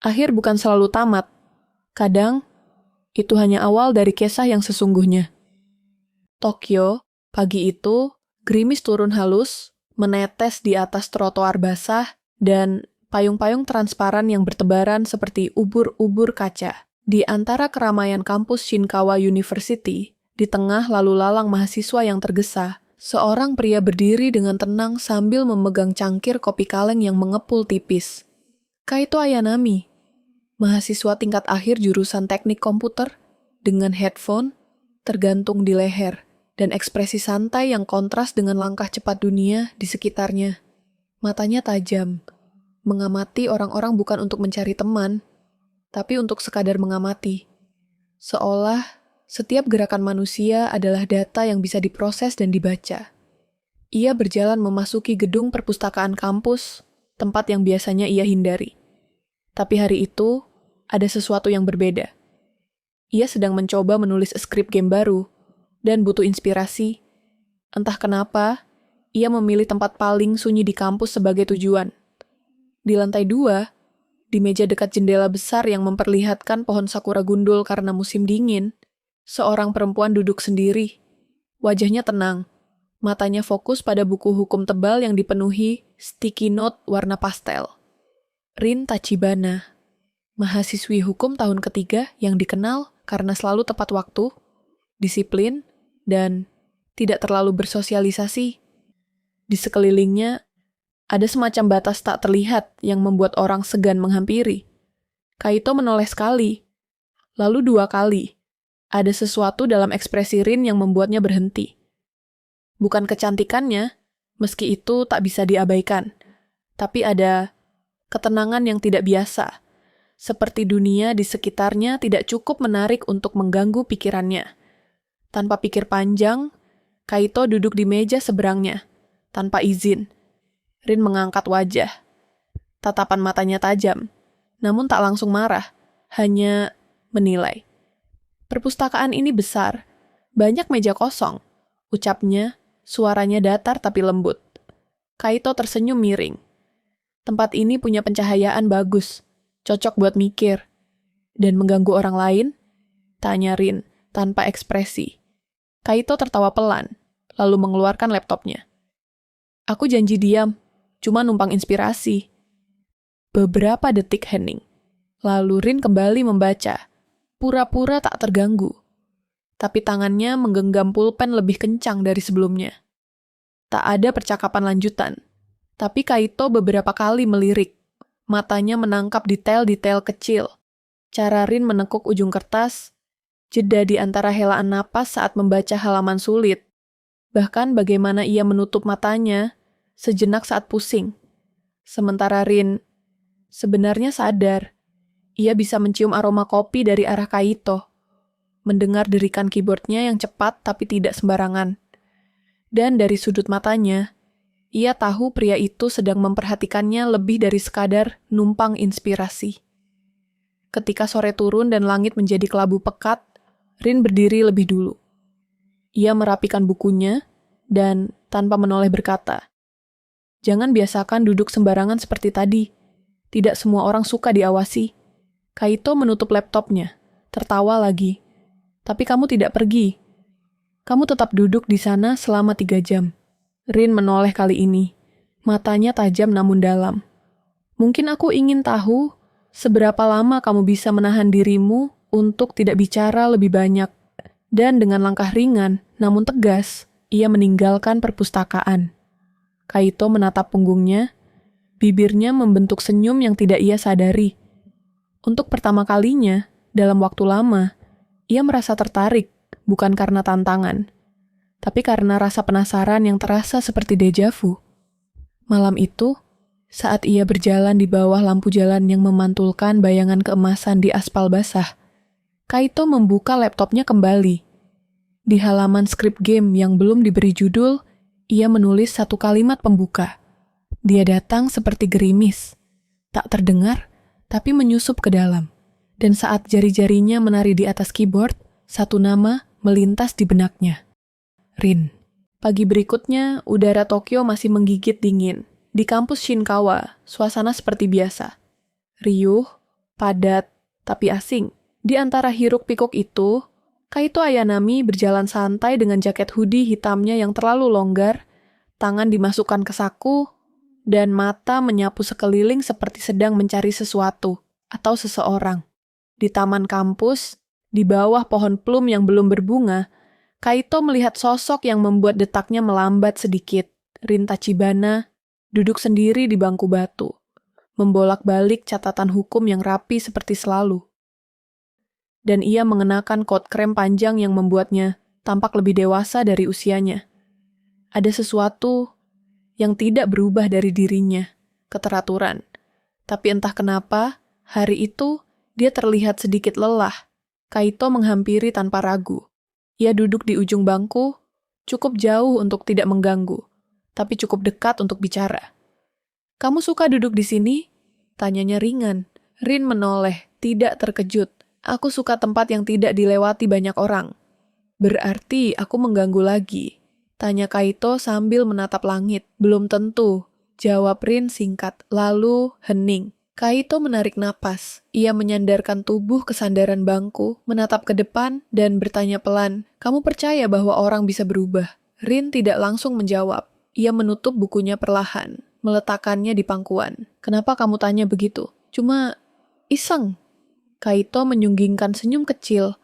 Akhir bukan selalu tamat. Kadang, itu hanya awal dari kisah yang sesungguhnya. Tokyo, pagi itu, gerimis turun halus, menetes di atas trotoar basah, dan payung-payung transparan yang bertebaran seperti ubur-ubur kaca. Di antara keramaian kampus Shinkawa University, di tengah lalu lalang mahasiswa yang tergesa, seorang pria berdiri dengan tenang sambil memegang cangkir kopi kaleng yang mengepul tipis. Kaito Ayanami, mahasiswa tingkat akhir jurusan teknik komputer, dengan headphone tergantung di leher, dan ekspresi santai yang kontras dengan langkah cepat dunia di sekitarnya. Matanya tajam, mengamati orang-orang bukan untuk mencari teman, tapi untuk sekadar mengamati. Seolah setiap gerakan manusia adalah data yang bisa diproses dan dibaca. Ia berjalan memasuki gedung perpustakaan kampus, tempat yang biasanya ia hindari. Tapi hari itu, ada sesuatu yang berbeda. Ia sedang mencoba menulis skrip game baru, dan butuh inspirasi. Entah kenapa, ia memilih tempat paling sunyi di kampus sebagai tujuan. Di lantai 2, di meja dekat jendela besar yang memperlihatkan pohon sakura gundul karena musim dingin, seorang perempuan duduk sendiri. Wajahnya tenang, matanya fokus pada buku hukum tebal yang dipenuhi sticky note warna pastel. Rin Tachibana, mahasiswi hukum tahun ketiga yang dikenal karena selalu tepat waktu, disiplin, dan tidak terlalu bersosialisasi. Di sekelilingnya, ada semacam batas tak terlihat yang membuat orang segan menghampiri. Kaito menoleh sekali, lalu 2 kali. Ada sesuatu dalam ekspresi Rin yang membuatnya berhenti. Bukan kecantikannya, meski itu tak bisa diabaikan, tapi ada ketenangan yang tidak biasa, seperti dunia di sekitarnya tidak cukup menarik untuk mengganggu pikirannya. Tanpa pikir panjang, Kaito duduk di meja seberangnya, tanpa izin. Rin mengangkat wajah. Tatapan matanya tajam, namun tak langsung marah, hanya menilai. Perpustakaan ini besar, banyak meja kosong. Ucapnya, suaranya datar tapi lembut. Kaito tersenyum miring. Tempat ini punya pencahayaan bagus, cocok buat mikir. Dan mengganggu orang lain? Tanya Rin, tanpa ekspresi. Kaito tertawa pelan, lalu mengeluarkan laptopnya. Aku janji diam, cuma numpang inspirasi. Beberapa detik hening. Lalu Rin kembali membaca, pura-pura tak terganggu. Tapi tangannya menggenggam pulpen lebih kencang dari sebelumnya. Tak ada percakapan lanjutan. Tapi Kaito beberapa kali melirik. Matanya menangkap detail-detail kecil. Cara Rin menekuk ujung kertas, jeda di antara helaan napas saat membaca halaman sulit. Bahkan bagaimana ia menutup matanya sejenak saat pusing. Sementara Rin sebenarnya sadar, ia bisa mencium aroma kopi dari arah Kaito. Mendengar derikan keyboardnya yang cepat tapi tidak sembarangan. Dan dari sudut matanya, ia tahu pria itu sedang memperhatikannya lebih dari sekadar numpang inspirasi. Ketika sore turun dan langit menjadi kelabu pekat, Rin berdiri lebih dulu. Ia merapikan bukunya dan tanpa menoleh berkata, "Jangan biasakan duduk sembarangan seperti tadi. Tidak semua orang suka diawasi." Kaito menutup laptopnya, tertawa lagi. "Tapi kamu tidak pergi. Kamu tetap duduk di sana selama 3 jam. Rin menoleh kali ini. Matanya tajam namun dalam. "Mungkin aku ingin tahu seberapa lama kamu bisa menahan dirimu untuk tidak bicara lebih banyak." Dan dengan langkah ringan namun tegas, ia meninggalkan perpustakaan. Kaito menatap punggungnya, bibirnya membentuk senyum yang tidak ia sadari. Untuk pertama kalinya, dalam waktu lama, ia merasa tertarik, bukan karena tantangan, tapi karena rasa penasaran yang terasa seperti deja vu. Malam itu, saat ia berjalan di bawah lampu jalan yang memantulkan bayangan keemasan di aspal basah, Kaito membuka laptopnya kembali. Di halaman skrip game yang belum diberi judul, ia menulis 1 kalimat pembuka. Dia datang seperti gerimis, tak terdengar, tapi menyusup ke dalam. Dan saat jari-jarinya menari di atas keyboard, 1 nama melintas di benaknya. Rin. Pagi berikutnya, udara Tokyo masih menggigit dingin. Di kampus Shinkawa, suasana seperti biasa. Riuh, padat, tapi asing. Di antara hiruk-pikuk itu, Kaito Ayanami berjalan santai dengan jaket hoodie hitamnya yang terlalu longgar, tangan dimasukkan ke saku, dan mata menyapu sekeliling seperti sedang mencari sesuatu atau seseorang. Di taman kampus, di bawah pohon plum yang belum berbunga, Kaito melihat sosok yang membuat detaknya melambat sedikit. Rin Tachibana duduk sendiri di bangku batu, membolak-balik catatan hukum yang rapi seperti selalu. Dan ia mengenakan coat krem panjang yang membuatnya tampak lebih dewasa dari usianya. Ada sesuatu yang tidak berubah dari dirinya, keteraturan. Tapi entah kenapa, hari itu dia terlihat sedikit lelah. Kaito menghampiri tanpa ragu. Ia duduk di ujung bangku, cukup jauh untuk tidak mengganggu, tapi cukup dekat untuk bicara. "Kamu suka duduk di sini?" Tanyanya ringan. Rin menoleh, tidak terkejut. "Aku suka tempat yang tidak dilewati banyak orang." "Berarti aku mengganggu lagi?" Tanya Kaito sambil menatap langit. "Belum tentu," jawab Rin singkat, lalu hening. Kaito menarik napas. Ia menyandarkan tubuh ke sandaran bangku, menatap ke depan, dan bertanya pelan, "Kamu percaya bahwa orang bisa berubah?" Rin tidak langsung menjawab. Ia menutup bukunya perlahan, meletakkannya di pangkuan. "Kenapa kamu tanya begitu?" "Cuma iseng." Kaito menyunggingkan senyum kecil,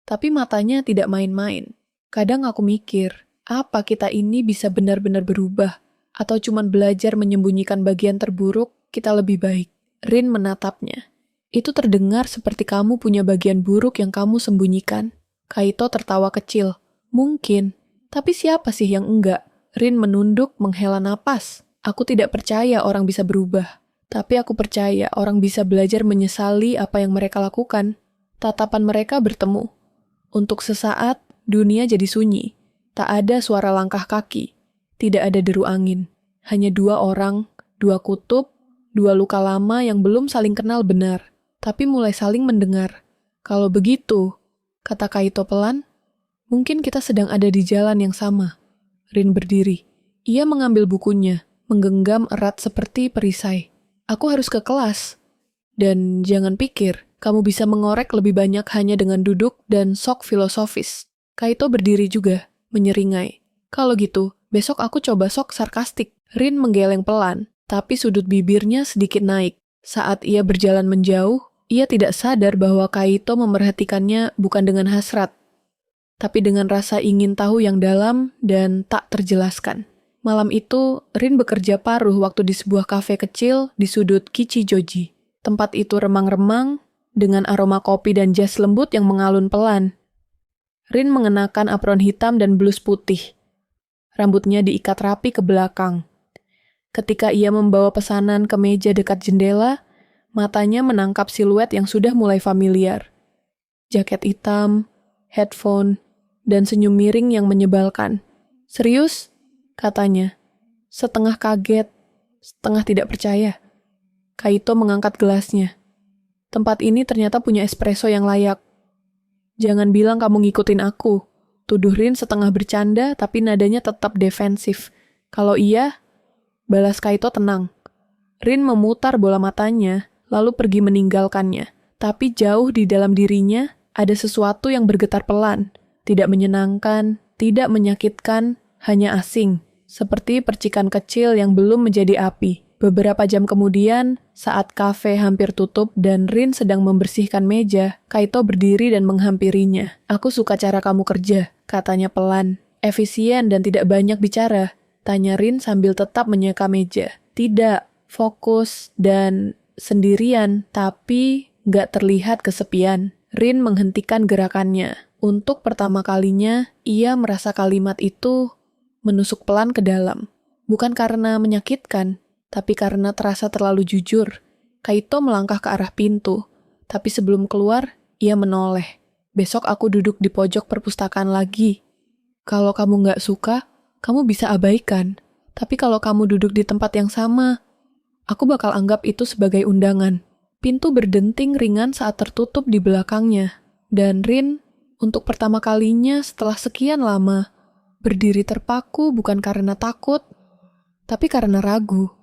tapi matanya tidak main-main. "Kadang aku mikir, apa kita ini bisa benar-benar berubah? Atau cuma belajar menyembunyikan bagian terburuk kita lebih baik?" Rin menatapnya. "Itu terdengar seperti kamu punya bagian buruk yang kamu sembunyikan." Kaito tertawa kecil. "Mungkin, tapi siapa sih yang enggak?" Rin menunduk menghela napas. "Aku tidak percaya orang bisa berubah. Tapi aku percaya orang bisa belajar menyesali apa yang mereka lakukan." Tatapan mereka bertemu. Untuk sesaat, dunia jadi sunyi. Tak ada suara langkah kaki. Tidak ada deru angin. Hanya dua orang, dua kutub, dua luka lama yang belum saling kenal benar, tapi mulai saling mendengar. "Kalau begitu," kata Kaito pelan, "mungkin kita sedang ada di jalan yang sama." Rin berdiri. Ia mengambil bukunya, menggenggam erat seperti perisai. "Aku harus ke kelas. Dan jangan pikir, kamu bisa mengorek lebih banyak hanya dengan duduk dan sok filosofis." Kaito berdiri juga, menyeringai. "Kalau gitu, besok aku coba sok sarkastik." Rin menggeleng pelan, tapi sudut bibirnya sedikit naik. Saat ia berjalan menjauh, ia tidak sadar bahwa Kaito memerhatikannya bukan dengan hasrat, tapi dengan rasa ingin tahu yang dalam dan tak terjelaskan. Malam itu, Rin bekerja paruh waktu di sebuah kafe kecil di sudut Kichijoji. Tempat itu remang-remang, dengan aroma kopi dan jas lembut yang mengalun pelan. Rin mengenakan apron hitam dan blus putih. Rambutnya diikat rapi ke belakang. Ketika ia membawa pesanan ke meja dekat jendela, matanya menangkap siluet yang sudah mulai familiar. Jaket hitam, headphone, dan senyum miring yang menyebalkan. "Serius?" katanya. Setengah kaget, setengah tidak percaya. Kaito mengangkat gelasnya. "Tempat ini ternyata punya espresso yang layak." "Jangan bilang kamu ngikutin aku," tuduh Rin setengah bercanda tapi nadanya tetap defensif. "Kalau iya," balas Kaito tenang. Rin memutar bola matanya, lalu pergi meninggalkannya. Tapi jauh di dalam dirinya, ada sesuatu yang bergetar pelan. Tidak menyenangkan, tidak menyakitkan, hanya asing. Seperti percikan kecil yang belum menjadi api. Beberapa jam kemudian, saat kafe hampir tutup dan Rin sedang membersihkan meja, Kaito berdiri dan menghampirinya. "Aku suka cara kamu kerja," katanya pelan. "Efisien dan tidak banyak bicara," tanya Rin sambil tetap menyeka meja. "Tidak, fokus dan sendirian, tapi nggak terlihat kesepian." Rin menghentikan gerakannya. Untuk pertama kalinya, ia merasa kalimat itu menusuk pelan ke dalam. Bukan karena menyakitkan, tapi karena terasa terlalu jujur. Kaito melangkah ke arah pintu, tapi sebelum keluar, ia menoleh. "Besok aku duduk di pojok perpustakaan lagi. Kalau kamu nggak suka, kamu bisa abaikan. Tapi kalau kamu duduk di tempat yang sama, aku bakal anggap itu sebagai undangan." Pintu berdenting ringan saat tertutup di belakangnya, dan Rin, untuk pertama kalinya setelah sekian lama, berdiri terpaku bukan karena takut, tapi karena ragu.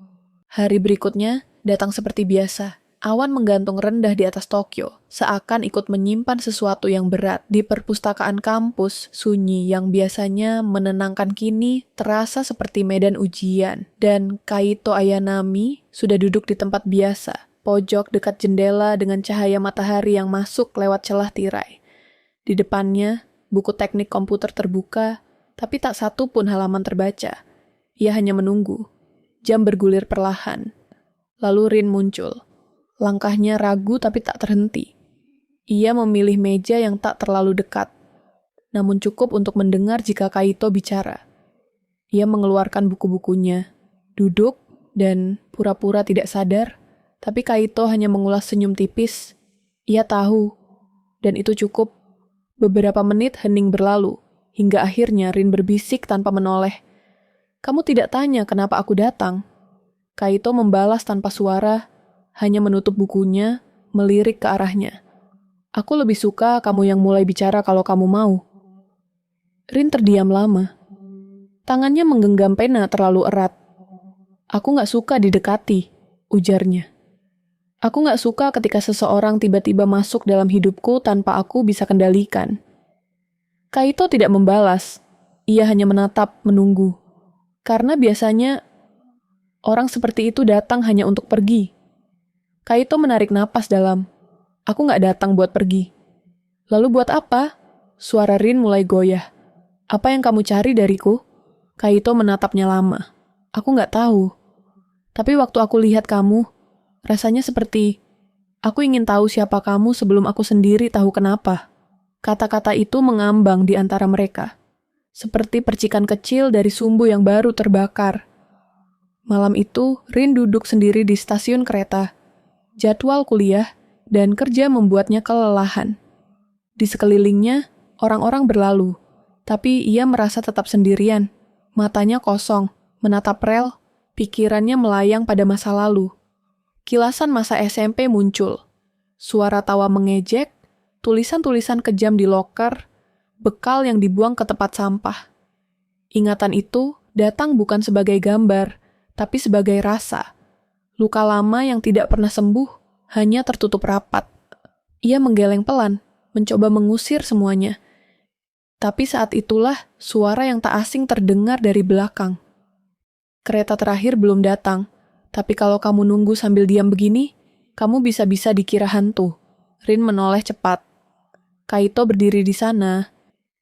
Hari berikutnya datang seperti biasa. awan menggantung rendah di atas Tokyo, seakan ikut menyimpan sesuatu yang berat. Di perpustakaan kampus, sunyi yang biasanya menenangkan kini terasa seperti medan ujian. Dan Kaito Ayanami sudah duduk di tempat biasa, pojok dekat jendela dengan cahaya matahari yang masuk lewat celah tirai. Di depannya, buku teknik komputer terbuka, tapi tak satu pun halaman terbaca. Ia hanya menunggu. Jam bergulir perlahan. Lalu Rin muncul. Langkahnya ragu tapi tak terhenti. Ia memilih meja yang tak terlalu dekat, namun cukup untuk mendengar jika Kaito bicara. Ia mengeluarkan buku-bukunya, duduk, dan pura-pura tidak sadar, tapi Kaito hanya mengulas senyum tipis. Ia tahu, dan itu cukup. Beberapa menit hening berlalu, hingga akhirnya Rin berbisik tanpa menoleh. "Kamu tidak tanya kenapa aku datang?" Kaito membalas tanpa suara, hanya menutup bukunya, melirik ke arahnya. "Aku lebih suka kamu yang mulai bicara kalau kamu mau." Rin terdiam lama. Tangannya menggenggam pena terlalu erat. "Aku gak suka didekati," ujarnya. "Aku gak suka ketika seseorang tiba-tiba masuk dalam hidupku tanpa aku bisa kendalikan." Kaito tidak membalas. Ia hanya menatap, menunggu. Karena biasanya orang seperti itu datang hanya untuk pergi. Kaito menarik napas dalam. "Aku gak datang buat pergi." "Lalu buat apa?" Suara Rin mulai goyah. "Apa yang kamu cari dariku?" Kaito menatapnya lama. "Aku gak tahu. Tapi waktu aku lihat kamu, rasanya seperti aku ingin tahu siapa kamu sebelum aku sendiri tahu kenapa." Kata-kata itu mengambang di antara mereka. Seperti percikan kecil dari sumbu yang baru terbakar. Malam itu, Rin duduk sendiri di stasiun kereta. Jadwal kuliah dan kerja membuatnya kelelahan. Di sekelilingnya, orang-orang berlalu, tapi ia merasa tetap sendirian. Matanya kosong, menatap rel, pikirannya melayang pada masa lalu. Kilasan masa SMP muncul. Suara tawa mengejek, tulisan-tulisan kejam di loker, bekal yang dibuang ke tempat sampah. Ingatan itu datang bukan sebagai gambar, tapi sebagai rasa. Luka lama yang tidak pernah sembuh, hanya tertutup rapat. Ia menggeleng pelan, mencoba mengusir semuanya. Tapi saat itulah suara yang tak asing terdengar dari belakang. "Kereta terakhir belum datang, tapi kalau kamu nunggu sambil diam begini, kamu bisa-bisa dikira hantu." Rin menoleh cepat. Kaito berdiri di sana.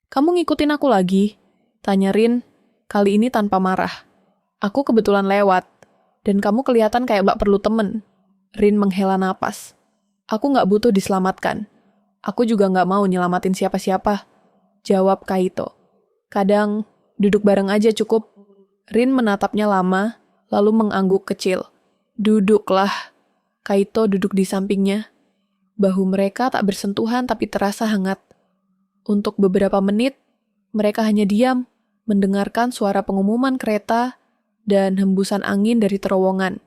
"Kamu ngikutin aku lagi?" tanya Rin, kali ini tanpa marah. "Aku kebetulan lewat. Dan kamu kelihatan kayak gak perlu temen." Rin menghela napas. "Aku gak butuh diselamatkan. Aku juga gak mau nyelamatin siapa-siapa," jawab Kaito. "Kadang, duduk bareng aja cukup." Rin menatapnya lama, lalu mengangguk kecil. "Duduklah." Kaito duduk di sampingnya. Bahu mereka tak bersentuhan tapi terasa hangat. Untuk beberapa menit, mereka hanya diam, mendengarkan suara pengumuman kereta dan hembusan angin dari terowongan.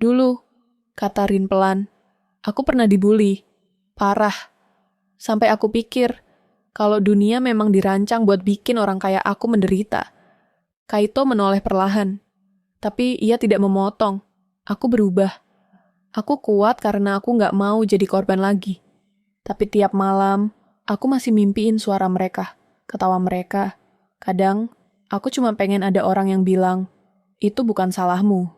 "Dulu," kata Rin pelan, "aku pernah dibully. Parah. Sampai aku pikir, kalau dunia memang dirancang buat bikin orang kayak aku menderita." Kaito menoleh perlahan. Tapi ia tidak memotong. "Aku berubah. Aku kuat karena aku gak mau jadi korban lagi. Tapi tiap malam, aku masih mimpiin suara mereka, ketawa mereka. Kadang, aku cuma pengen ada orang yang bilang, 'Itu bukan salahmu.'"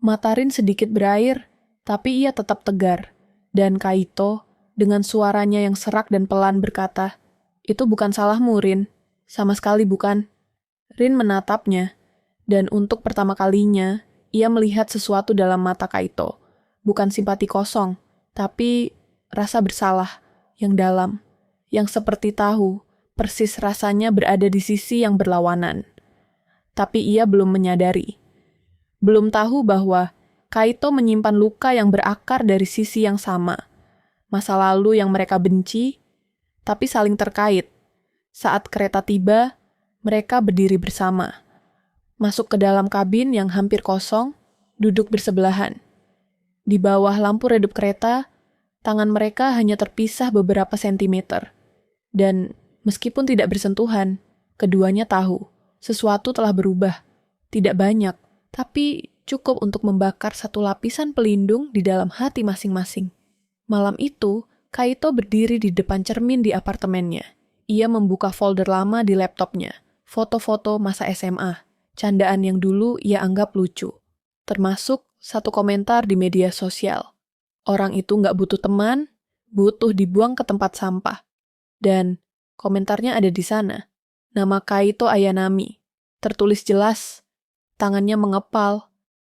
Mata Rin sedikit berair, tapi ia tetap tegar. Dan Kaito, dengan suaranya yang serak dan pelan berkata, "Itu bukan salahmu, Rin. Sama sekali bukan." Rin menatapnya, dan untuk pertama kalinya, ia melihat sesuatu dalam mata Kaito. Bukan simpati kosong, tapi rasa bersalah yang dalam, yang seperti tahu, persis rasanya berada di sisi yang berlawanan. Tapi ia belum menyadari. Belum tahu bahwa Kaito menyimpan luka yang berakar dari sisi yang sama. Masa lalu yang mereka benci, tapi saling terkait. Saat kereta tiba, mereka berdiri bersama. Masuk ke dalam kabin yang hampir kosong, duduk bersebelahan. Di bawah lampu redup kereta, tangan mereka hanya terpisah beberapa sentimeter. Dan meskipun tidak bersentuhan, keduanya tahu sesuatu telah berubah. Tidak banyak, tapi cukup untuk membakar satu lapisan pelindung di dalam hati masing-masing. Malam itu, Kaito berdiri di depan cermin di apartemennya. Ia membuka folder lama di laptopnya, foto-foto masa SMA, candaan yang dulu ia anggap lucu. Termasuk satu komentar di media sosial. Orang itu nggak butuh teman, butuh dibuang ke tempat sampah. Dan komentarnya ada di sana. Nama Kaito Ayanami. Tertulis jelas. Tangannya mengepal.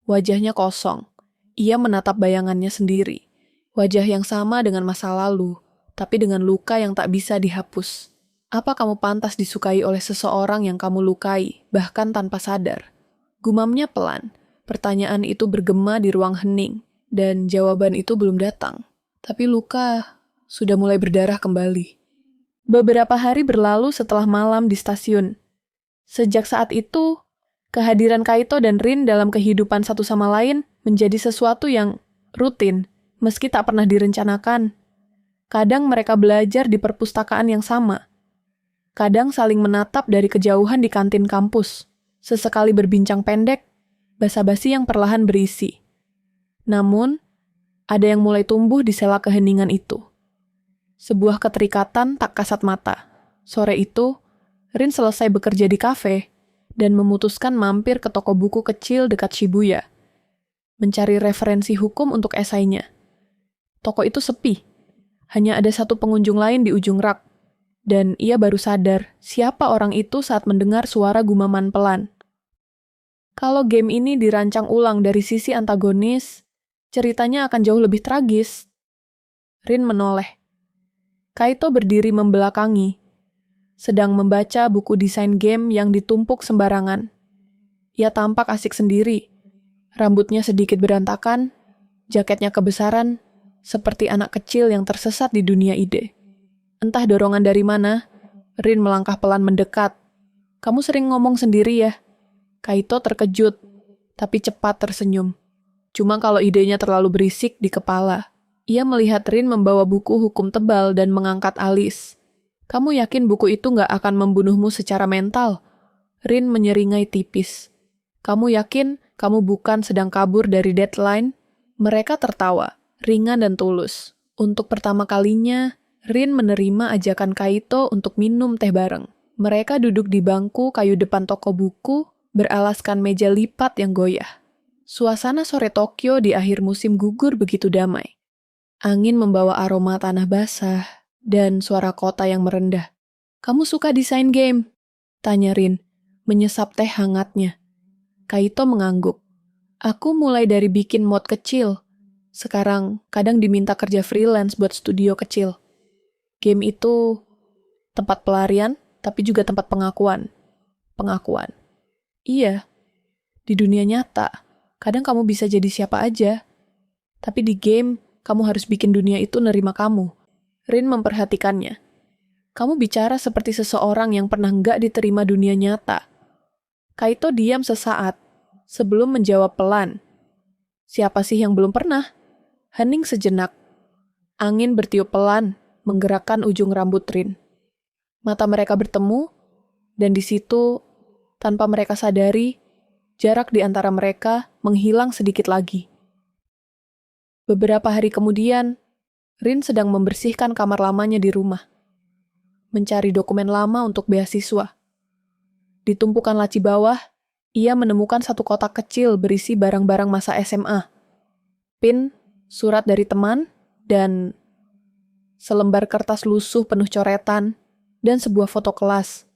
Wajahnya kosong. Ia menatap bayangannya sendiri. Wajah yang sama dengan masa lalu, tapi dengan luka yang tak bisa dihapus. Apa kamu pantas disukai oleh seseorang yang kamu lukai, bahkan tanpa sadar? Gumamnya pelan. Pertanyaan itu bergema di ruang hening, dan jawaban itu belum datang. Tapi luka sudah mulai berdarah kembali. Beberapa hari berlalu setelah malam di stasiun. Sejak saat itu, kehadiran Kaito dan Rin dalam kehidupan satu sama lain menjadi sesuatu yang rutin, meski tak pernah direncanakan. Kadang mereka belajar di perpustakaan yang sama. Kadang saling menatap dari kejauhan di kantin kampus. Sesekali berbincang pendek, basa-basi yang perlahan berisi. Namun, ada yang mulai tumbuh di sela keheningan itu. Sebuah keterikatan tak kasat mata. Sore itu, Rin selesai bekerja di kafe dan memutuskan mampir ke toko buku kecil dekat Shibuya, mencari referensi hukum untuk esainya. Toko itu sepi. Hanya ada satu pengunjung lain di ujung rak. Dan ia baru sadar siapa orang itu saat mendengar suara gumaman pelan. Kalau game ini dirancang ulang dari sisi antagonis, ceritanya akan jauh lebih tragis. Rin menoleh. Kaito berdiri membelakangi, sedang membaca buku desain game yang ditumpuk sembarangan. Ia tampak asik sendiri. Rambutnya sedikit berantakan, jaketnya kebesaran, seperti anak kecil yang tersesat di dunia ide. Entah dorongan dari mana, Rin melangkah pelan mendekat. Kamu sering ngomong sendiri ya? Kaito terkejut, tapi cepat tersenyum. Cuma kalau idenya terlalu berisik di kepala. Ia melihat Rin membawa buku hukum tebal dan mengangkat alis. Kamu yakin buku itu nggak akan membunuhmu secara mental? Rin menyeringai tipis. Kamu yakin kamu bukan sedang kabur dari deadline? Mereka tertawa, ringan dan tulus. Untuk pertama kalinya, Rin menerima ajakan Kaito untuk minum teh bareng. Mereka duduk di bangku kayu depan toko buku, beralaskan meja lipat yang goyah. Suasana sore Tokyo di akhir musim gugur begitu damai. Angin membawa aroma tanah basah dan suara kota yang merendah. Kamu suka desain game? Tanya Rin, menyesap teh hangatnya. Kaito mengangguk. Aku mulai dari bikin mod kecil. Sekarang kadang diminta kerja freelance buat studio kecil. Game itu tempat pelarian, tapi juga tempat pengakuan. Pengakuan. Iya, di dunia nyata, kadang kamu bisa jadi siapa aja. Tapi di game, kamu harus bikin dunia itu nerima kamu. Rin memperhatikannya. Kamu bicara seperti seseorang yang pernah nggak diterima dunia nyata. Kaito diam sesaat, sebelum menjawab pelan. Siapa sih yang belum pernah? Hening sejenak. Angin bertiup pelan, menggerakkan ujung rambut Rin. Mata mereka bertemu, dan di situ, tanpa mereka sadari, jarak di antara mereka menghilang sedikit lagi. Beberapa hari kemudian, Rin sedang membersihkan kamar lamanya di rumah. Mencari dokumen lama untuk beasiswa. Di tumpukan laci bawah, ia menemukan satu kotak kecil berisi barang-barang masa SMA. Pin, surat dari teman, dan selembar kertas lusuh penuh coretan, dan sebuah foto kelas.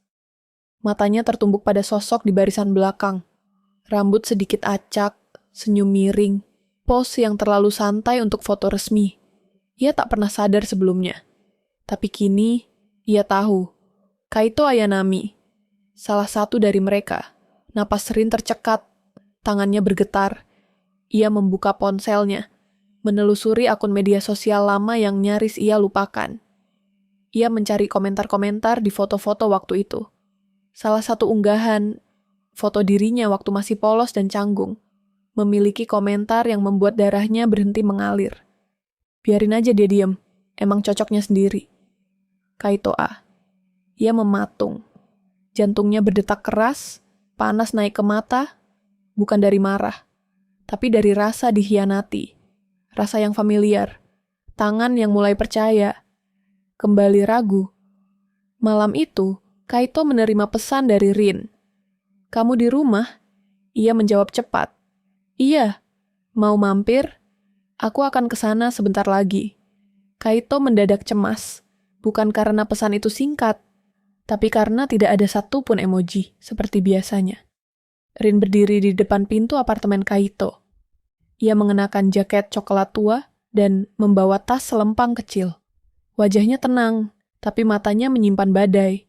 Matanya tertumbuk pada sosok di barisan belakang. Rambut sedikit acak, senyum miring, pose yang terlalu santai untuk foto resmi. Ia tak pernah sadar sebelumnya. Tapi kini, ia tahu. Kaito Ayanami, salah satu dari mereka. Napas Rin tercekat, tangannya bergetar. Ia membuka ponselnya, menelusuri akun media sosial lama yang nyaris ia lupakan. Ia mencari komentar-komentar di foto-foto waktu itu. Salah satu unggahan, foto dirinya waktu masih polos dan canggung, memiliki komentar yang membuat darahnya berhenti mengalir. Biarin aja dia diem, emang cocoknya sendiri. Kaito A. Ia mematung. Jantungnya berdetak keras, panas naik ke mata, bukan dari marah. tapi dari rasa dikhianati. Rasa yang familiar. Tangan yang mulai percaya. Kembali ragu. Malam itu, Kaito menerima pesan dari Rin. "Kamu di rumah?" Ia menjawab cepat. "Iya. Mau mampir? Aku akan ke sana sebentar lagi." Kaito mendadak cemas. Bukan karena pesan itu singkat, tapi karena tidak ada satupun emoji, seperti biasanya. Rin berdiri di depan pintu apartemen Kaito. Ia mengenakan jaket coklat tua dan membawa tas selempang kecil. Wajahnya tenang, tapi matanya menyimpan badai.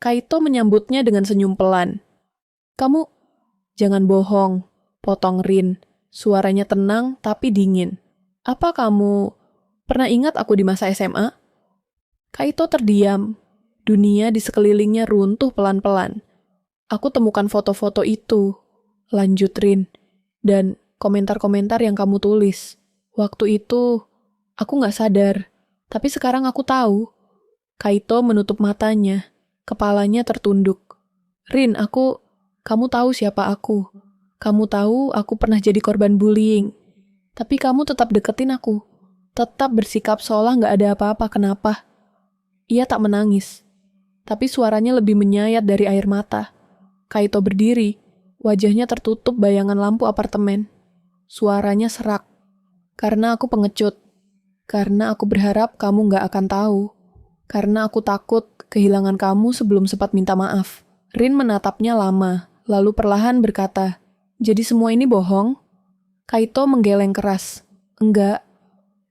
Kaito menyambutnya dengan senyum pelan. "Kamu, jangan bohong," potong Rin. Suaranya tenang tapi dingin. "Apa kamu pernah ingat aku di masa SMA?" Kaito terdiam. Dunia di sekelilingnya runtuh pelan-pelan. "Aku temukan foto-foto itu," lanjut Rin. "Dan komentar-komentar yang kamu tulis. Waktu itu, aku nggak sadar. Tapi sekarang aku tahu." Kaito menutup matanya. Kepalanya tertunduk. "Rin, kamu tahu siapa aku. Kamu tahu aku pernah jadi korban bullying. Tapi kamu tetap deketin aku. Tetap bersikap seolah nggak ada apa-apa. Kenapa?" Ia tak menangis. Tapi suaranya lebih menyayat dari air mata. Kaito berdiri. Wajahnya tertutup bayangan lampu apartemen. Suaranya serak. "Karena aku pengecut. Karena aku berharap kamu nggak akan tahu. Karena aku takut kehilangan kamu sebelum sempat minta maaf." Rin menatapnya lama, lalu perlahan berkata, "Jadi semua ini bohong?" Kaito menggeleng keras. "Enggak.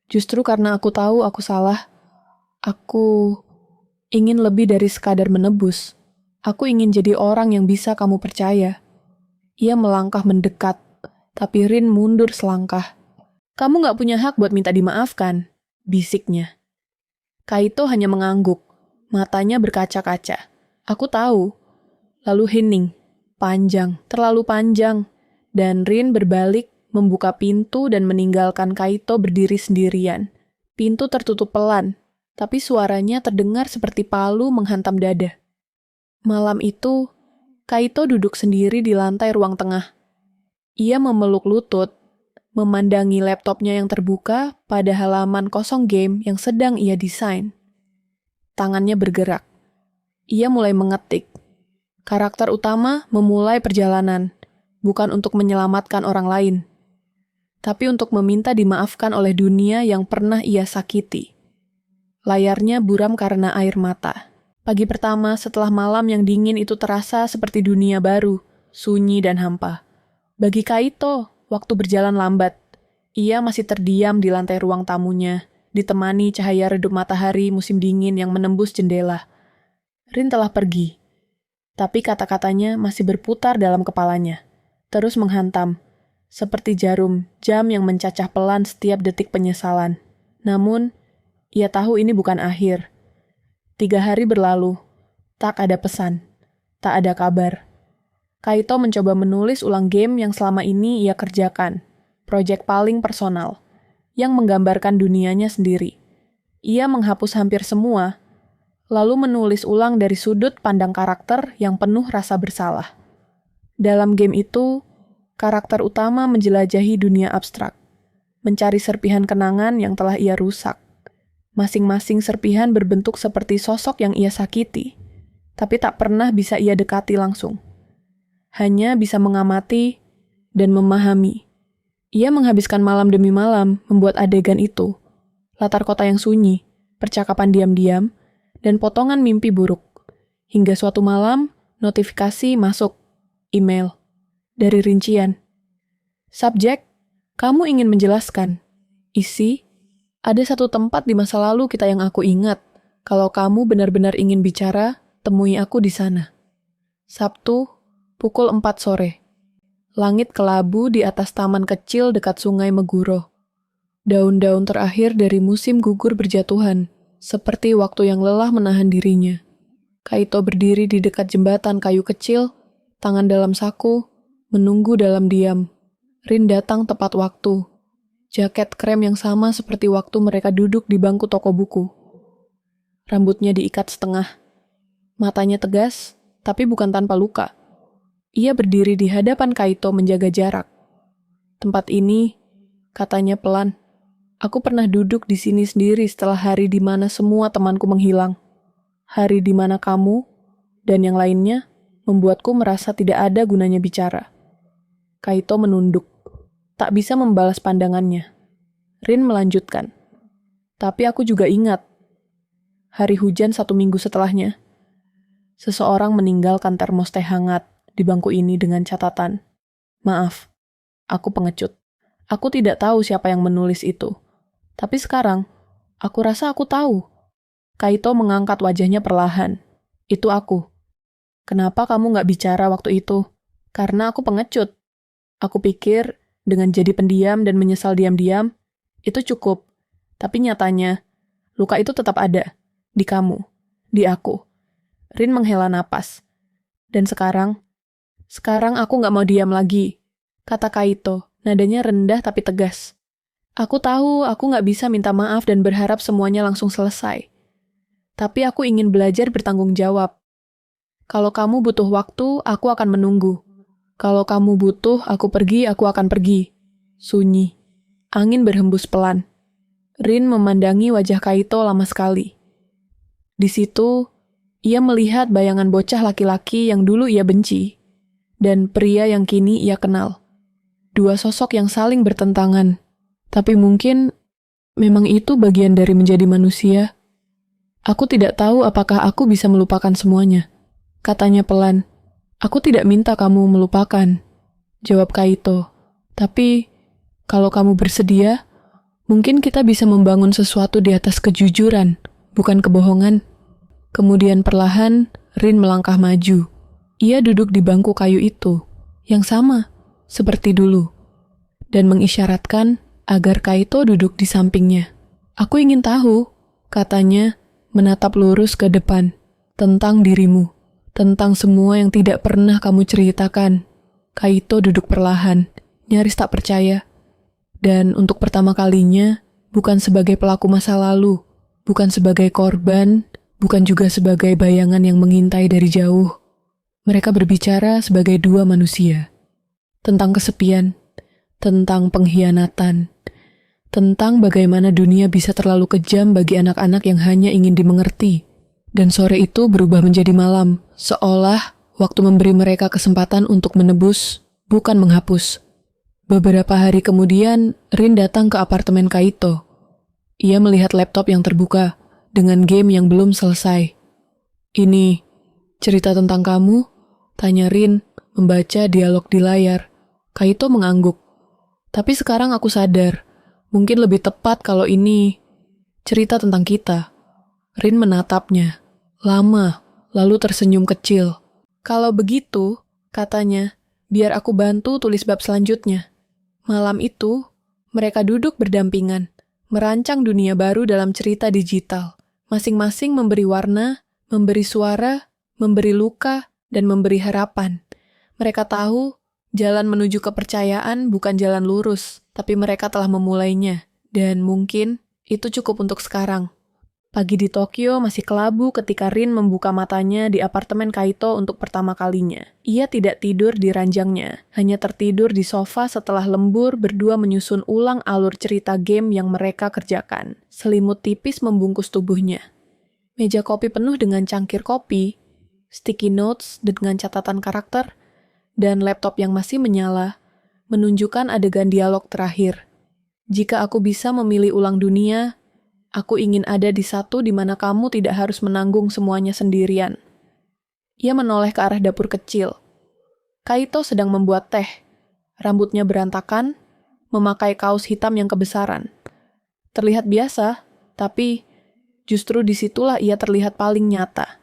Justru karena aku tahu aku salah. Aku ingin lebih dari sekadar menebus. Aku ingin jadi orang yang bisa kamu percaya." Ia melangkah mendekat, tapi Rin mundur selangkah. "Kamu nggak punya hak buat minta dimaafkan," bisiknya. Kaito hanya mengangguk, matanya berkaca-kaca. "Aku tahu." Lalu hening, panjang, terlalu panjang, dan Rin berbalik, membuka pintu dan meninggalkan Kaito berdiri sendirian. Pintu tertutup pelan, tapi suaranya terdengar seperti palu menghantam dada. Malam itu, Kaito duduk sendiri di lantai ruang tengah. Ia memeluk lutut, memandangi laptopnya yang terbuka pada halaman kosong game yang sedang ia desain. Tangannya bergerak. Ia mulai mengetik. Karakter utama memulai perjalanan, bukan untuk menyelamatkan orang lain, tapi untuk meminta dimaafkan oleh dunia yang pernah ia sakiti. Layarnya buram karena air mata. Pagi pertama setelah malam yang dingin itu terasa seperti dunia baru, sunyi dan hampa. Bagi Kaito, waktu berjalan lambat. Ia masih terdiam di lantai ruang tamunya, ditemani cahaya redup matahari musim dingin yang menembus jendela. Rin telah pergi, tapi kata-katanya masih berputar dalam kepalanya, terus menghantam, seperti jarum jam yang mencacah pelan setiap detik penyesalan. Namun, ia tahu ini bukan akhir. 3 hari berlalu, tak ada pesan, tak ada kabar. Kaito mencoba menulis ulang game yang selama ini ia kerjakan, proyek paling personal, yang menggambarkan dunianya sendiri. Ia menghapus hampir semua, lalu menulis ulang dari sudut pandang karakter yang penuh rasa bersalah. Dalam game itu, karakter utama menjelajahi dunia abstrak, mencari serpihan kenangan yang telah ia rusak. Masing-masing serpihan berbentuk seperti sosok yang ia sakiti, tapi tak pernah bisa ia dekati langsung. Hanya bisa mengamati dan memahami. Ia menghabiskan malam demi malam membuat adegan itu, latar kota yang sunyi, percakapan diam-diam, dan potongan mimpi buruk. Hingga suatu malam, notifikasi masuk, email, dari rincian. Subjek, kamu ingin menjelaskan. Isi, ada satu tempat di masa lalu kita yang aku ingat. Kalau kamu benar-benar ingin bicara, temui aku di sana. Sabtu, pukul 4 sore. Langit kelabu di atas taman kecil dekat sungai Meguro. Daun-daun terakhir dari musim gugur berjatuhan, seperti waktu yang lelah menahan dirinya. Kaito berdiri di dekat jembatan kayu kecil, tangan dalam saku, menunggu dalam diam. Rin datang tepat waktu. Jaket krem yang sama seperti waktu mereka duduk di bangku toko buku. Rambutnya diikat setengah. Matanya tegas, tapi bukan tanpa luka. Ia berdiri di hadapan Kaito menjaga jarak. Tempat ini, katanya pelan. Aku pernah duduk di sini sendiri setelah hari di mana semua temanku menghilang. Hari di mana kamu dan yang lainnya membuatku merasa tidak ada gunanya bicara. Kaito menunduk, tak bisa membalas pandangannya. Rin melanjutkan. Tapi aku juga ingat, hari hujan 1 minggu setelahnya, seseorang meninggalkan termos teh hangat di bangku ini dengan catatan, "Maaf, aku pengecut. Aku tidak tahu siapa yang menulis itu. Tapi sekarang, aku rasa aku tahu." Kaito mengangkat wajahnya perlahan. Itu aku. Kenapa kamu nggak bicara waktu itu? Karena aku pengecut. Aku pikir dengan jadi pendiam dan menyesal diam-diam, itu cukup. Tapi nyatanya, luka itu tetap ada. Di kamu. Di aku. Rin menghela napas. Dan sekarang aku nggak mau diam lagi, kata Kaito, nadanya rendah tapi tegas. Aku tahu aku nggak bisa minta maaf dan berharap semuanya langsung selesai. Tapi aku ingin belajar bertanggung jawab. Kalau kamu butuh waktu, aku akan menunggu. Kalau kamu butuh aku akan pergi. Sunyi. Angin berhembus pelan. Rin memandangi wajah Kaito lama sekali. Di situ, ia melihat bayangan bocah laki-laki yang dulu ia benci, dan pria yang kini ia kenal. Dua sosok yang saling bertentangan. Tapi mungkin memang itu bagian dari menjadi manusia. Aku tidak tahu apakah aku bisa melupakan semuanya, katanya pelan. Aku tidak minta kamu melupakan, jawab Kaito. Tapi kalau kamu bersedia, mungkin kita bisa membangun sesuatu di atas kejujuran, bukan kebohongan. Kemudian perlahan, Rin melangkah maju. Ia duduk di bangku kayu itu, yang sama, seperti dulu, dan mengisyaratkan agar Kaito duduk di sampingnya. Aku ingin tahu, katanya, menatap lurus ke depan, tentang dirimu, tentang semua yang tidak pernah kamu ceritakan. Kaito duduk perlahan, nyaris tak percaya. Dan untuk pertama kalinya, bukan sebagai pelaku masa lalu, bukan sebagai korban, bukan juga sebagai bayangan yang mengintai dari jauh. Mereka berbicara sebagai dua manusia. Tentang kesepian, tentang pengkhianatan, tentang bagaimana dunia bisa terlalu kejam bagi anak-anak yang hanya ingin dimengerti. Dan sore itu berubah menjadi malam, seolah waktu memberi mereka kesempatan untuk menebus, bukan menghapus. Beberapa hari kemudian, Rin datang ke apartemen Kaito. Ia melihat laptop yang terbuka, dengan game yang belum selesai. Ini, cerita tentang kamu? Tanya Rin, membaca dialog di layar. Kaito mengangguk. Tapi sekarang aku sadar, mungkin lebih tepat kalau ini cerita tentang kita. Rin menatapnya, lama, lalu tersenyum kecil. Kalau begitu, katanya, biar aku bantu tulis bab selanjutnya. Malam itu, mereka duduk berdampingan, merancang dunia baru dalam cerita digital. Masing-masing memberi warna, memberi suara, memberi luka, dan memberi harapan. Mereka tahu, jalan menuju kepercayaan bukan jalan lurus, tapi mereka telah memulainya. Dan mungkin itu cukup untuk sekarang. Pagi di Tokyo masih kelabu ketika Rin membuka matanya di apartemen Kaito untuk pertama kalinya. Ia tidak tidur di ranjangnya, hanya tertidur di sofa setelah lembur berdua menyusun ulang alur cerita game yang mereka kerjakan. Selimut tipis membungkus tubuhnya. Meja kopi penuh dengan cangkir kopi, sticky notes dengan catatan karakter, dan laptop yang masih menyala, menunjukkan adegan dialog terakhir. Jika aku bisa memilih ulang dunia, aku ingin ada di satu di mana kamu tidak harus menanggung semuanya sendirian. Ia menoleh ke arah dapur kecil. Kaito sedang membuat teh. Rambutnya berantakan, memakai kaos hitam yang kebesaran. Terlihat biasa, tapi justru disitulah ia terlihat paling nyata.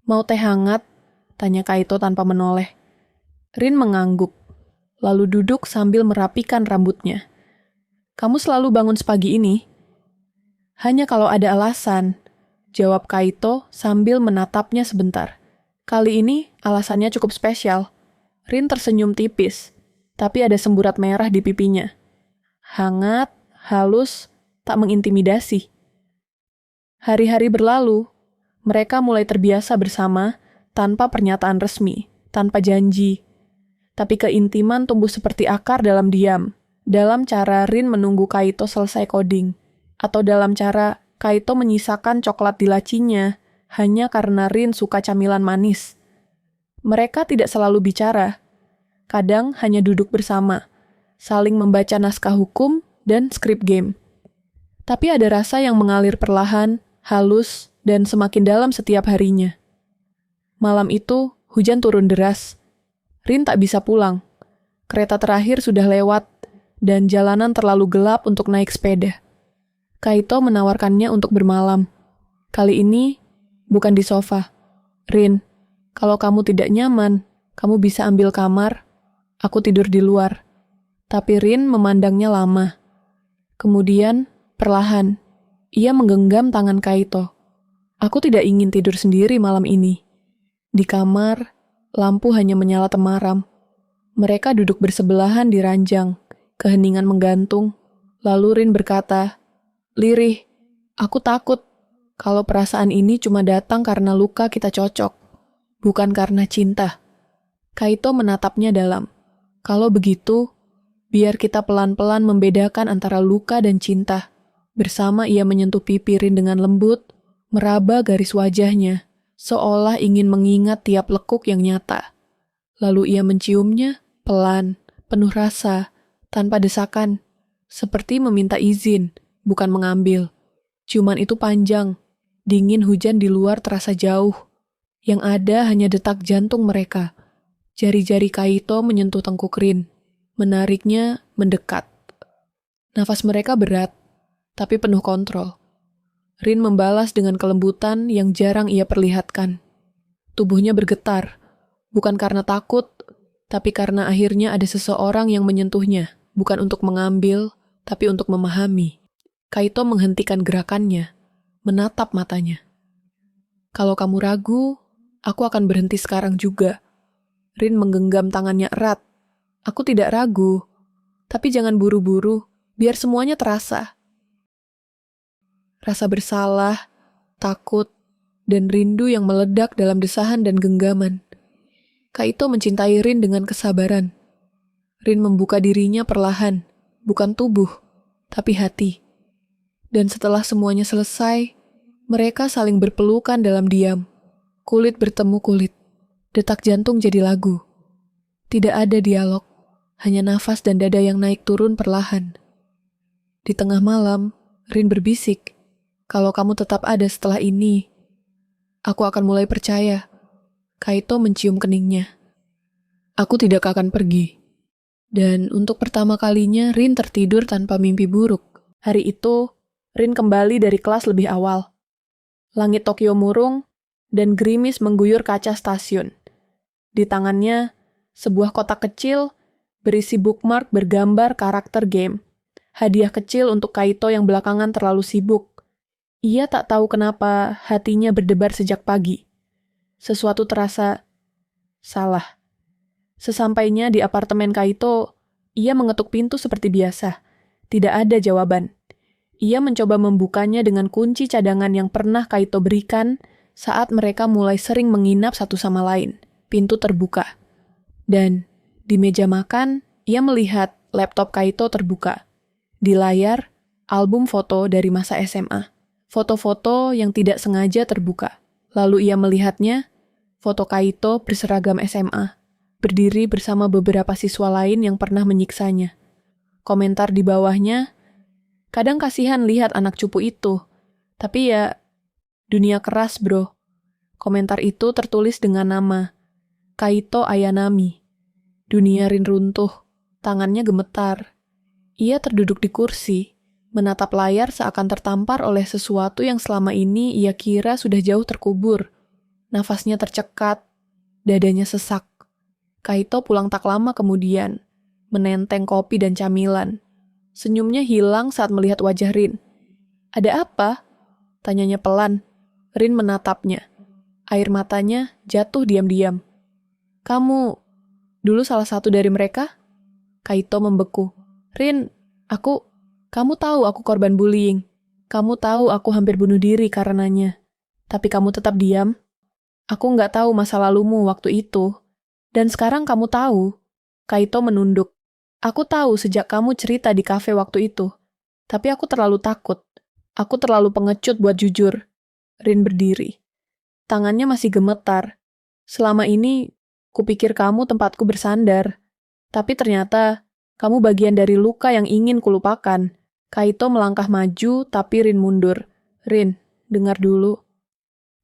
Mau teh hangat? Tanya Kaito tanpa menoleh. Rin mengangguk, lalu duduk sambil merapikan rambutnya. Kamu selalu bangun sepagi ini? Hanya kalau ada alasan, jawab Kaito sambil menatapnya sebentar. Kali ini alasannya cukup spesial. Rin tersenyum tipis, tapi ada semburat merah di pipinya. Hangat, halus, tak mengintimidasi. Hari-hari berlalu, mereka mulai terbiasa bersama tanpa pernyataan resmi, tanpa janji. Tapi keintiman tumbuh seperti akar dalam diam. Dalam cara Rin menunggu Kaito selesai coding. Atau dalam cara Kaito menyisakan coklat di lacinya hanya karena Rin suka camilan manis. Mereka tidak selalu bicara. Kadang hanya duduk bersama, saling membaca naskah hukum dan skrip game. Tapi ada rasa yang mengalir perlahan, halus, dan semakin dalam setiap harinya. Malam itu, hujan turun deras. Rin tak bisa pulang. Kereta terakhir sudah lewat, dan jalanan terlalu gelap untuk naik sepeda. Kaito menawarkannya untuk bermalam. Kali ini, bukan di sofa. Rin, kalau kamu tidak nyaman, kamu bisa ambil kamar. Aku tidur di luar. Tapi Rin memandangnya lama. Kemudian, perlahan, ia menggenggam tangan Kaito. Aku tidak ingin tidur sendiri malam ini. Di kamar, lampu hanya menyala temaram. Mereka duduk bersebelahan di ranjang, keheningan menggantung. Lalu Rin berkata, "Lirih, aku takut kalau perasaan ini cuma datang karena luka kita cocok, bukan karena cinta." Kaito menatapnya dalam. Kalau begitu, biar kita pelan-pelan membedakan antara luka dan cinta. Bersama ia menyentuh pipi Rin dengan lembut, meraba garis wajahnya, seolah ingin mengingat tiap lekuk yang nyata. Lalu ia menciumnya, pelan, penuh rasa, tanpa desakan, seperti meminta izin, bukan mengambil. Ciuman itu panjang, dingin hujan di luar terasa jauh. Yang ada hanya detak jantung mereka. Jari-jari Kaito menyentuh tengkuk Rin, menariknya mendekat. Nafas mereka berat, tapi penuh kontrol. Rin membalas dengan kelembutan yang jarang ia perlihatkan. Tubuhnya bergetar, bukan karena takut, tapi karena akhirnya ada seseorang yang menyentuhnya, bukan untuk mengambil, tapi untuk memahami. Kaito menghentikan gerakannya, menatap matanya. Kalau kamu ragu, aku akan berhenti sekarang juga. Rin menggenggam tangannya erat. Aku tidak ragu, tapi jangan buru-buru, biar semuanya terasa. Rasa bersalah, takut, dan rindu yang meledak dalam desahan dan genggaman. Kaito mencintai Rin dengan kesabaran. Rin membuka dirinya perlahan, bukan tubuh, tapi hati. Dan setelah semuanya selesai, mereka saling berpelukan dalam diam. Kulit bertemu kulit. Detak jantung jadi lagu. Tidak ada dialog, hanya nafas dan dada yang naik turun perlahan. Di tengah malam, Rin berbisik, "Kalau kamu tetap ada setelah ini, aku akan mulai percaya." Kaito mencium keningnya. "Aku tidak akan pergi." Dan untuk pertama kalinya, Rin tertidur tanpa mimpi buruk. Hari itu, Rin kembali dari kelas lebih awal. Langit Tokyo murung, dan gerimis mengguyur kaca stasiun. Di tangannya, sebuah kotak kecil berisi bookmark bergambar karakter game. Hadiah kecil untuk Kaito yang belakangan terlalu sibuk. Ia tak tahu kenapa hatinya berdebar sejak pagi. Sesuatu terasa salah. Sesampainya di apartemen Kaito, ia mengetuk pintu seperti biasa. Tidak ada jawaban. Ia mencoba membukanya dengan kunci cadangan yang pernah Kaito berikan saat mereka mulai sering menginap satu sama lain. Pintu terbuka. Dan di meja makan, ia melihat laptop Kaito terbuka. Di layar, album foto dari masa SMA. Foto-foto yang tidak sengaja terbuka. Lalu ia melihatnya, foto Kaito berseragam SMA, berdiri bersama beberapa siswa lain yang pernah menyiksanya. Komentar di bawahnya, "Kadang kasihan lihat anak cupu itu, tapi ya, dunia keras bro." Komentar itu tertulis dengan nama Kaito Ayanami. Dunia Rin runtuh, tangannya gemetar. Ia terduduk di kursi, menatap layar seakan tertampar oleh sesuatu yang selama ini ia kira sudah jauh terkubur. Nafasnya tercekat, dadanya sesak. Kaito pulang tak lama kemudian, menenteng kopi dan camilan. Senyumnya hilang saat melihat wajah Rin. "Ada apa?" tanyanya pelan. Rin menatapnya. Air matanya jatuh diam-diam. "Kamu dulu salah satu dari mereka?" Kaito membeku. "Rin, kamu tahu aku korban bullying. Kamu tahu aku hampir bunuh diri karenanya. Tapi kamu tetap diam. Aku nggak tahu masa lalumu waktu itu. Dan sekarang kamu tahu. Kaito menunduk. Aku tahu sejak kamu cerita di kafe waktu itu. Tapi aku terlalu takut. Aku terlalu pengecut buat jujur. Rin berdiri. Tangannya masih gemetar. Selama ini, kupikir kamu tempatku bersandar. Tapi ternyata, kamu bagian dari luka yang ingin kulupakan. Kaito melangkah maju, tapi Rin mundur. Rin, dengar dulu.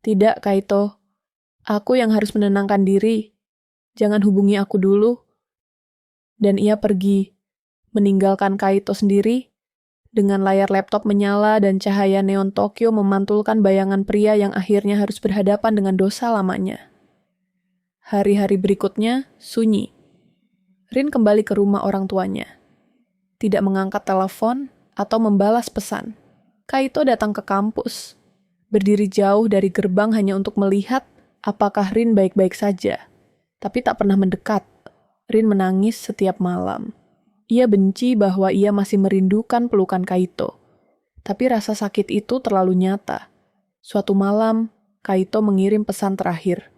Tidak, Kaito. Aku yang harus menenangkan diri. Jangan hubungi aku dulu. Dan ia pergi, meninggalkan Kaito sendiri, dengan layar laptop menyala dan cahaya neon Tokyo memantulkan bayangan pria yang akhirnya harus berhadapan dengan dosa lamanya. Hari-hari berikutnya, sunyi. Rin kembali ke rumah orang tuanya. Tidak mengangkat telepon atau membalas pesan. Kaito datang ke kampus, berdiri jauh dari gerbang hanya untuk melihat apakah Rin baik-baik saja, tapi tak pernah mendekat. Rin menangis setiap malam. Ia benci bahwa ia masih merindukan pelukan Kaito. Tapi rasa sakit itu terlalu nyata. Suatu malam, Kaito mengirim pesan terakhir.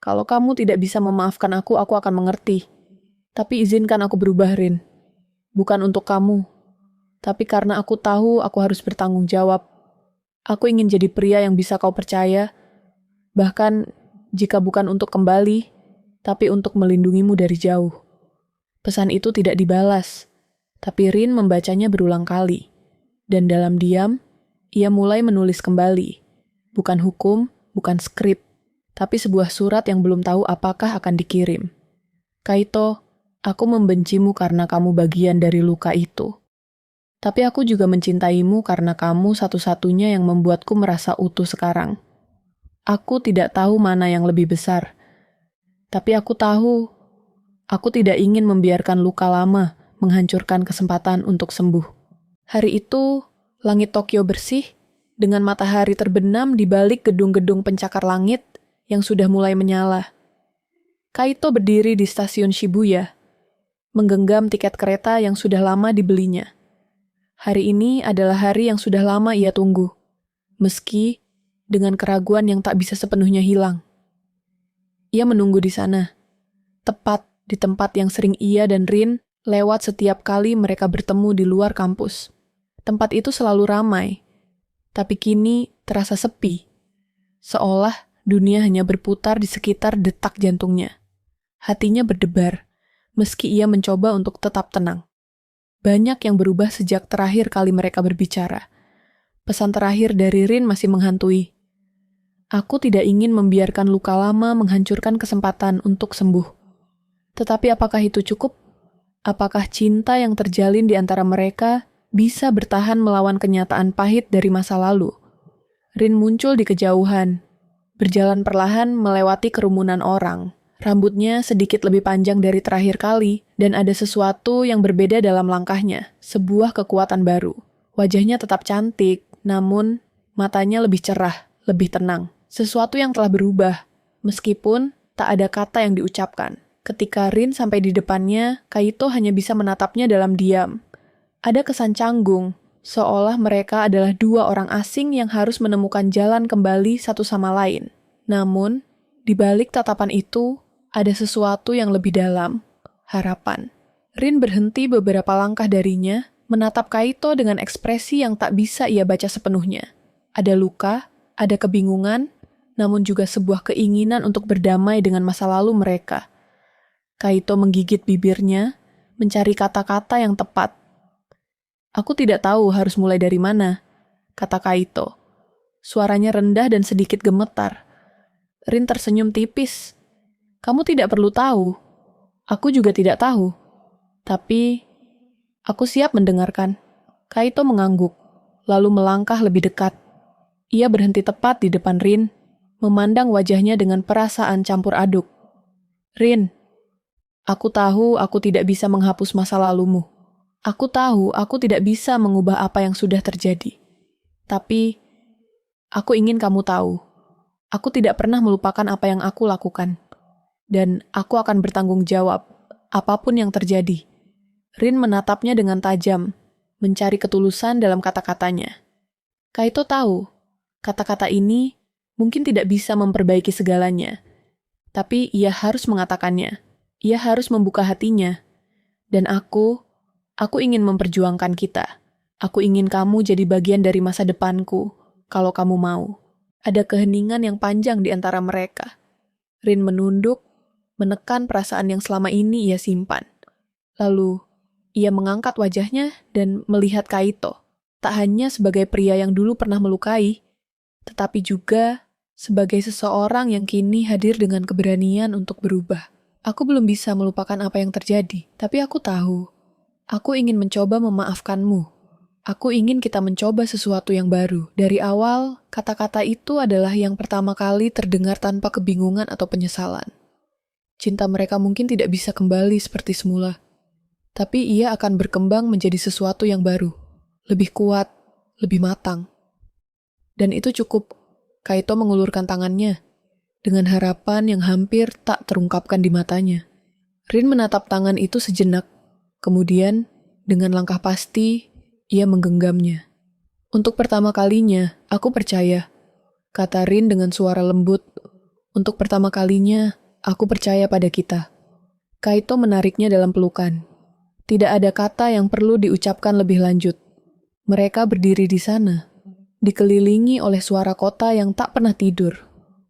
Kalau kamu tidak bisa memaafkan aku akan mengerti. Tapi izinkan aku berubah, Rin. Bukan untuk kamu. Tapi karena aku tahu aku harus bertanggung jawab. Aku ingin jadi pria yang bisa kau percaya. Bahkan jika bukan untuk kembali, tapi untuk melindungimu dari jauh. Pesan itu tidak dibalas, tapi Rin membacanya berulang kali. Dan dalam diam, ia mulai menulis kembali. Bukan hukum, bukan skrip, tapi sebuah surat yang belum tahu apakah akan dikirim. Kaito, aku membencimu karena kamu bagian dari luka itu. Tapi aku juga mencintaimu karena kamu satu-satunya yang membuatku merasa utuh sekarang. Aku tidak tahu mana yang lebih besar. Tapi aku tahu, aku tidak ingin membiarkan luka lama menghancurkan kesempatan untuk sembuh. Hari itu, langit Tokyo bersih, dengan matahari terbenam di balik gedung-gedung pencakar langit yang sudah mulai menyala. Kaito berdiri di stasiun Shibuya, menggenggam tiket kereta yang sudah lama dibelinya. Hari ini adalah hari yang sudah lama ia tunggu, meski dengan keraguan yang tak bisa sepenuhnya hilang. Ia menunggu di sana, tepat di tempat yang sering ia dan Rin lewat setiap kali mereka bertemu di luar kampus. Tempat itu selalu ramai, tapi kini terasa sepi, seolah dunia hanya berputar di sekitar detak jantungnya. Hatinya berdebar, meski ia mencoba untuk tetap tenang. Banyak yang berubah sejak terakhir kali mereka berbicara. Pesan terakhir dari Rin masih menghantui. Aku tidak ingin membiarkan luka lama menghancurkan kesempatan untuk sembuh. Tetapi apakah itu cukup? Apakah cinta yang terjalin di antara mereka bisa bertahan melawan kenyataan pahit dari masa lalu? Rin muncul di kejauhan, berjalan perlahan melewati kerumunan orang. Rambutnya sedikit lebih panjang dari terakhir kali, dan ada sesuatu yang berbeda dalam langkahnya, sebuah kekuatan baru. Wajahnya tetap cantik, namun matanya lebih cerah, lebih tenang. Sesuatu yang telah berubah, meskipun tak ada kata yang diucapkan. Ketika Rin sampai di depannya, Kaito hanya bisa menatapnya dalam diam. Ada kesan canggung, seolah mereka adalah dua orang asing yang harus menemukan jalan kembali satu sama lain. Namun, di balik tatapan itu, ada sesuatu yang lebih dalam, harapan. Rin berhenti beberapa langkah darinya, menatap Kaito dengan ekspresi yang tak bisa ia baca sepenuhnya. Ada luka, ada kebingungan, namun juga sebuah keinginan untuk berdamai dengan masa lalu mereka. Kaito menggigit bibirnya, mencari kata-kata yang tepat. Aku tidak tahu harus mulai dari mana, kata Kaito. Suaranya rendah dan sedikit gemetar. Rin tersenyum tipis. Kamu tidak perlu tahu. Aku juga tidak tahu. Tapi, aku siap mendengarkan. Kaito mengangguk, lalu melangkah lebih dekat. Ia berhenti tepat di depan Rin, memandang wajahnya dengan perasaan campur aduk. Rin, aku tahu aku tidak bisa menghapus masa lalumu. Aku tahu aku tidak bisa mengubah apa yang sudah terjadi. Tapi, aku ingin kamu tahu. Aku tidak pernah melupakan apa yang aku lakukan. Dan aku akan bertanggung jawab, apapun yang terjadi. Rin menatapnya dengan tajam, mencari ketulusan dalam kata-katanya. Kaito tahu, kata-kata ini mungkin tidak bisa memperbaiki segalanya. Tapi ia harus mengatakannya. Ia harus membuka hatinya. Dan aku ingin memperjuangkan kita. Aku ingin kamu jadi bagian dari masa depanku, kalau kamu mau. Ada keheningan yang panjang di antara mereka. Rin menunduk, menekan perasaan yang selama ini ia simpan. Lalu, ia mengangkat wajahnya dan melihat Kaito. Tak hanya sebagai pria yang dulu pernah melukai, tetapi juga sebagai seseorang yang kini hadir dengan keberanian untuk berubah. Aku belum bisa melupakan apa yang terjadi, tapi aku tahu. Aku ingin mencoba memaafkanmu. Aku ingin kita mencoba sesuatu yang baru. Dari awal, kata-kata itu adalah yang pertama kali terdengar tanpa kebingungan atau penyesalan. Cinta mereka mungkin tidak bisa kembali seperti semula. Tapi ia akan berkembang menjadi sesuatu yang baru. Lebih kuat, lebih matang. Dan itu cukup. Kaito mengulurkan tangannya, dengan harapan yang hampir tak terungkapkan di matanya. Rin menatap tangan itu sejenak. Kemudian, dengan langkah pasti, ia menggenggamnya. Untuk pertama kalinya, aku percaya. Kata Rin dengan suara lembut. Untuk pertama kalinya, aku percaya pada kita. Kaito menariknya dalam pelukan. Tidak ada kata yang perlu diucapkan lebih lanjut. Mereka berdiri di sana, dikelilingi oleh suara kota yang tak pernah tidur.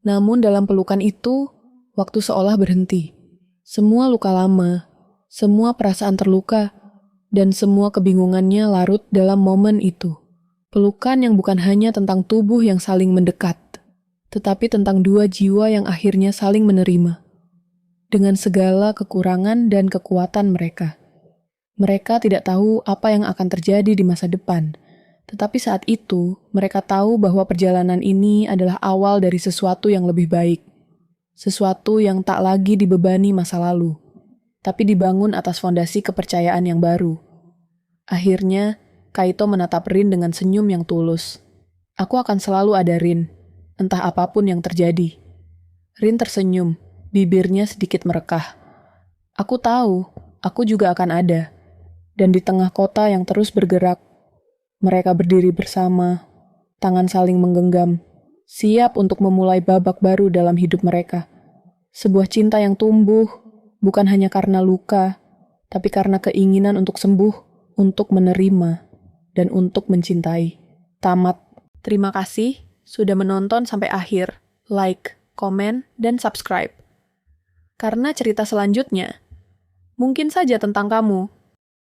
Namun dalam pelukan itu, waktu seolah berhenti. Semua luka lama, semua perasaan terluka, dan semua kebingungannya larut dalam momen itu. Pelukan yang bukan hanya tentang tubuh yang saling mendekat, tetapi tentang dua jiwa yang akhirnya saling menerima. Dengan segala kekurangan dan kekuatan mereka. Mereka tidak tahu apa yang akan terjadi di masa depan, tetapi saat itu mereka tahu bahwa perjalanan ini adalah awal dari sesuatu yang lebih baik. Sesuatu yang tak lagi dibebani masa lalu, tapi dibangun atas fondasi kepercayaan yang baru. Akhirnya, Kaito menatap Rin dengan senyum yang tulus. Aku akan selalu ada, Rin, entah apapun yang terjadi. Rin tersenyum, bibirnya sedikit merekah. Aku tahu, aku juga akan ada. Dan di tengah kota yang terus bergerak, mereka berdiri bersama, tangan saling menggenggam, siap untuk memulai babak baru dalam hidup mereka. Sebuah cinta yang tumbuh, bukan hanya karena luka, tapi karena keinginan untuk sembuh, untuk menerima, dan untuk mencintai. Tamat. Terima kasih sudah menonton sampai akhir. Like, komen, dan subscribe. Karena cerita selanjutnya, mungkin saja tentang kamu.